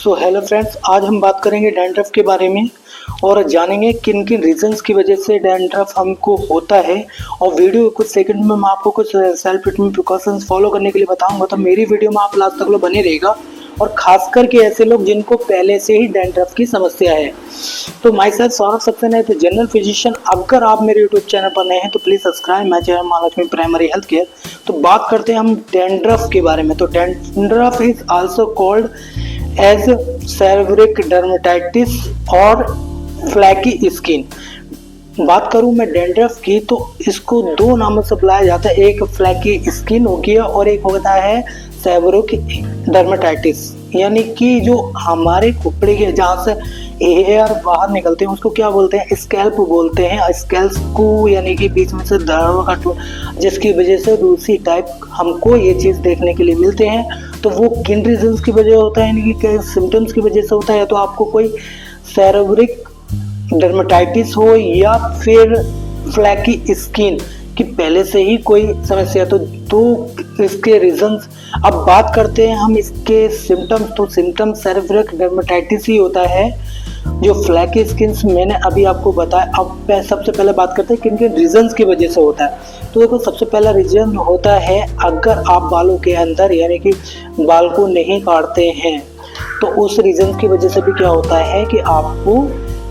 So hello friends, आज हम बात करेंगे डैंड्रफ के बारे में और जानेंगे किन किन रीजंस की वजह से डैंड्रफ हमको होता है। और वीडियो कुछ सेकंड में मैं आपको कुछ सेल्फ ट्रीटमेंट प्रिकॉशंस फॉलो करने के लिए बताऊंगा, तो मेरी वीडियो में आप लास्ट तक लोग बने रहेगा। और खास करके ऐसे लोग जिनको पहले से ही डैंड्रफ की समस्या है। तो माय सेल्फ सौरभ सक्सेना है, तो जनरल फिजिशियन। अगर आप मेरे यूट्यूब चैनल पर नए हैं तो please subscribe my channel Mahalakshmi primary health care. तो बात करते हैं हम डैंड्रफ के बारे में। तो dandruff is also called as seborrheic dermatitis और फ्लैकी स्किन। बात करूं मैं डैंड्रफ की तो इसको दो नामों से बुलाया जाता है, एक फ्लैकी स्किन हो गया और एक होता है सेरेब्रिक डर्मेटाइटिस। यानी कि जो हमारे खोपड़ी के जहाँ से एयर बाहर निकलते हैं उसको क्या बोलते हैं, स्कैल्प बोलते हैं। स्कैल्प को यानी कि बीच में से जिसकी वजह से रूसी टाइप हमको ये चीज़ देखने के लिए मिलते हैं। तो वो किन रीजंस की वजह होता है, यानी कि सिम्टम्स की वजह से होता है। तो आपको कोई सेरेब्रिक डर्मेटाइटिस हो या फिर फ्लैकी स्किन की पहले से ही कोई समस्या तो इसके रीजंस। अब बात करते हैं हम इसके सिम्टम्स। तो सिम्टम्स सेरेब्रिक डर्मेटाइटिस ही होता है, जो फ्लैकी स्किन मैंने अभी आपको बताया। अब सबसे पहले बात करते हैं किन किन रीजंस की वजह से होता है। तो देखो, सबसे पहला रीजन होता है अगर आप बालों के अंदर यानी कि बाल को नहीं काटते हैं तो उस रीजन की वजह से भी क्या होता है कि आपको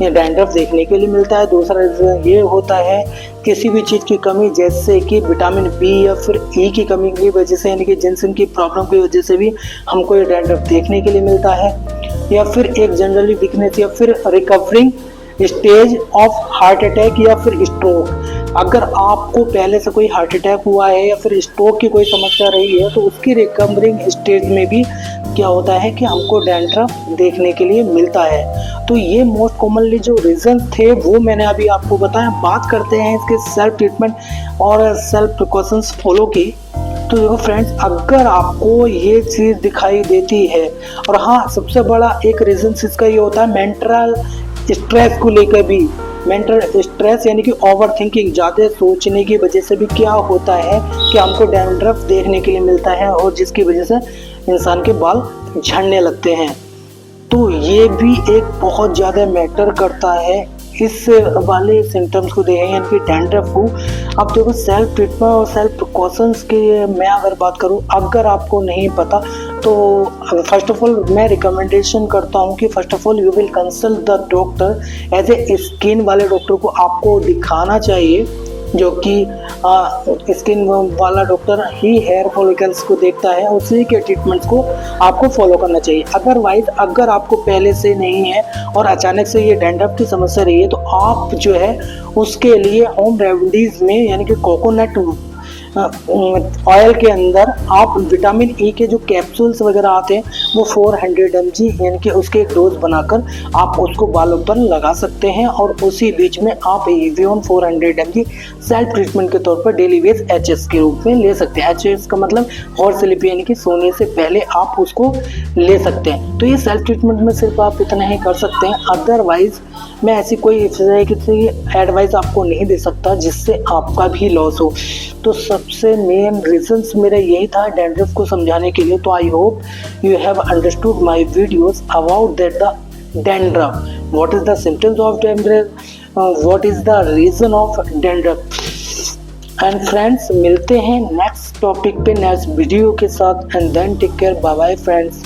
ये डैंड्रफ देखने के लिए मिलता है। दूसरा रीजन ये होता है किसी भी चीज़ की कमी, जैसे कि विटामिन बी या फिर ई की कमी की वजह से, यानी कि जिंसन की प्रॉब्लम की वजह से भी हमको ये डैंड्रफ देखने के लिए मिलता है। या फिर एक जनरली वीकनेस या फिर recovering stage of heart attack या फिर स्ट्रोक। अगर आपको पहले से कोई हार्ट अटैक हुआ है या फिर स्ट्रोक की कोई समस्या रही है तो उसकी रिकवरिंग स्टेज में भी क्या होता है कि हमको डैंड्रफ देखने के लिए मिलता है। तो ये मोस्ट कॉमनली जो रीजन थे वो मैंने अभी आपको बताया। बात करते हैं इसके सेल्फ ट्रीटमेंट और सेल्फ प्रिकॉशंस फॉलो की। तो देखो फ्रेंड्स, अगर आपको ये चीज़ दिखाई देती है, और हाँ, सबसे बड़ा एक रीजन इसका ये होता है मेंटल स्ट्रेस को लेकर भी। मेंटल स्ट्रेस यानी कि ओवर थिंकिंग, ज़्यादा सोचने की वजह से भी क्या होता है कि हमको डैंड्रफ देखने के लिए मिलता है और जिसकी वजह से इंसान के बाल झड़ने लगते हैं। तो ये भी एक बहुत ज़्यादा मैटर करता है इस वाले सिम्टम्स को देखें, यानी कि डैंड्रफ को। अब देखो, सेल्फ ट्रीटमेंट और सेल्फ प्रिकॉशंस के मैं अगर बात करूं, अगर आपको नहीं पता तो फर्स्ट ऑफ ऑल मैं रिकमेंडेशन करता हूं कि first of all you will consult the doctor. As a skin वाले डॉक्टर को आपको दिखाना चाहिए, जो कि स्किन वाला डॉक्टर ही हेयर फॉलिकल्स को देखता है, उसी के ट्रीटमेंट्स को आपको फॉलो करना चाहिए। अदरवाइज अगर आपको पहले से नहीं है और अचानक से ये डैंड्रफ की समस्या रही है तो आप जो है उसके लिए होम रेमेडीज में यानी कि कोकोनट ऑयल के अंदर आप विटामिन ई के जो कैप्सूल्स वगैरह आते हैं वो 400 mg यानी कि उसके एक डोज बनाकर आप उसको बालों पर लगा सकते हैं। और उसी बीच में आप एवियन 400 mg सेल्फ ट्रीटमेंट के तौर पर डेली वेज एचएस के रूप में ले सकते हैं। एचएस का मतलब हॉट स्लीप, यानी कि सोने से पहले आप उसको ले सकते हैं। तो ये सेल्फ ट्रीटमेंट में सिर्फ आप इतना ही कर सकते हैं। अदरवाइज मैं ऐसी कोई एडवाइस आपको नहीं दे सकता जिससे आपका भी लॉस हो। तो सबसे मेन रीजंस मेरा यही था डैंड्रफ को समझाने के लिए। तो I hope you have understood my videos about that the dandruff, what is the symptoms of dandruff, what is the reason of dandruff. And friends, मिलते हैं नेक्स्ट टॉपिक पे नेक्स्ट वीडियो के साथ। And then take care, bye bye friends.